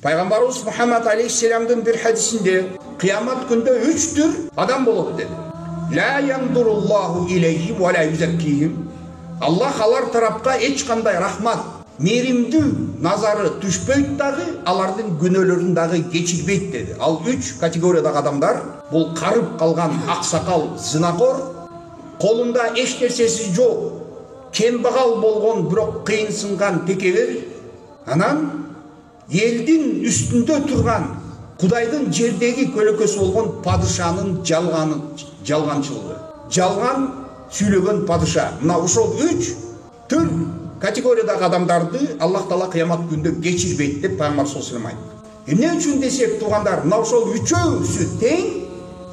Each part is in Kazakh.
Пайғамбарыбыз Мұхаммад алейхиссаламдың bir hadisinde kıyamet günde 3 tür adam болады dedi. La yandurullahu ileyhim ve la yuzakkihim. Allah алар тарапқа ешқандай рахмат, мейірімді назары түшпейді дағы, алардың күнәлерін дағы кешірмейді деді. Ал 3 категориядағы адамдар, бұл қарып қалған ақсақал зинақор, қолында еш нәрсесі жоқ, кембағал болған бірақ қиынсынған текебер, анан елдің үстінде тұрған Құдайдың жердегі көлөкөсі болған падышаның жалғаншылығы. Жалған сөйлеген падыша. Мына ошол 3 түр категориядағы адамдарды Аллах Таала қиямат күнінде кешірмейді деп Пайғамбар саллаллаху алейхи вассалам айтты. Эмне үчүн десек туғандар, мына ошол үчөөсү тең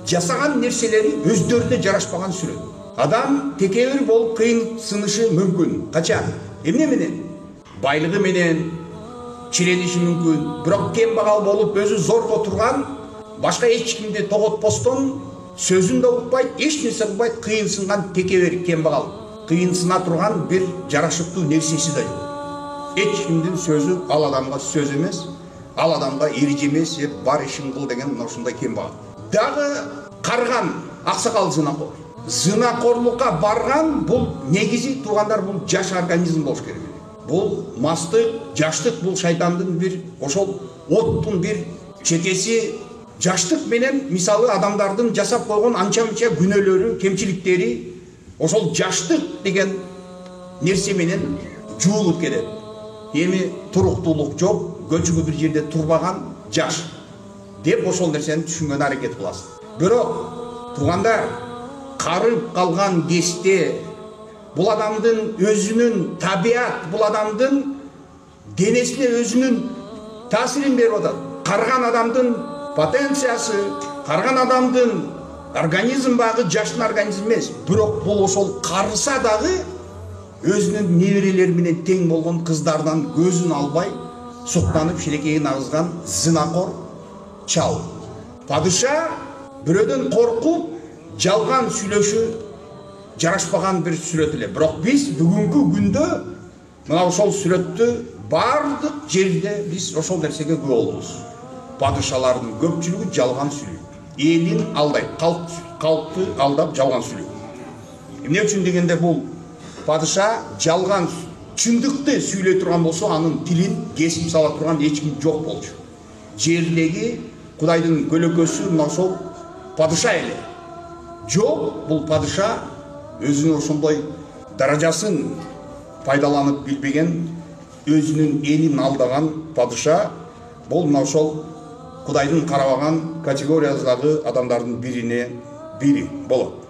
жасаған нерселери өздөрүнө жарашпаган сүрөт. Адам текебир болуп кыйынсынышы мүмкүн. Качан? Эмне менен? Байлыгы менен чирениши мүмкүн. Бирок кембагал болуп өзү зорго турган, башка эч кимди тоготпостон сөзүн да укпайт, эч нерсе кылбайт, кыйынсынган текебер кембагал. Кыйынсына турган бир жарашыктуу нерсеси да жок. Эч кимдин сөзү ал адамга сөз эмес, ал адамга эриж эмес, бар ишин кыл деген мына ушундай кембагал. Дагы карган аксакал зынакор. Зынакорлукка барган бул негизи туугандар бул жаш организм болуш керек. Бұл мастық, жаштық бұл шайтандың бір ошол оттың бір чекеси. Жаштық менен мисалы адамдардың жасап қойған анча-мынча күнөөлөрү, кемчиликтери ошол жаштық деген нерсе менен жуулуп кетет. Эми туруктуулук жок, көчүгү бир жерде турбаган жаш деп ошол нерсени түшүнгөн аракет кыласыз. Бирок туугандар, карып калган кезде бұл адамдың өзінің табиат, бұл адамдың денесіне өзінің тәсірін беріп отыр. Қарған адамдың потенциясы, қарған адамдың организм бағы жаштың организм емес. Бірақ бұл ошол қарыса дағы өзінің неберелерімен тең болған қыздардан көзін албай, соқтанып шелекейін ағызған зинақор чал. Падыша біреуден қорқып, жалған сүйлөшү жарашпаған бір сүрет эле. Бирок биз бүгүнкү күндө мына ошол сүрөттү бардык жерде биз ошол нерсеге күбө болобуз. Падышалардын көпчүлүгү жалган сүйлөйт. Элин алдайт, калкты алдап жалган сүйлөйт. Эмне үчүн дегенде бул падыша жалган чындыкты сүйлөй турган болсо, анын тилин кесип сала турган эч ким жок болчу. Жердеги Кудайдын көлөкөсү мына ошол падыша эле. Жок, бул падыша өзінің ошондой даражасын пайдаланып билбеген, өзінің элин алдаган падыша бул мына ошол Кудайдын карабаган категориясындагы адамдардын бири болот.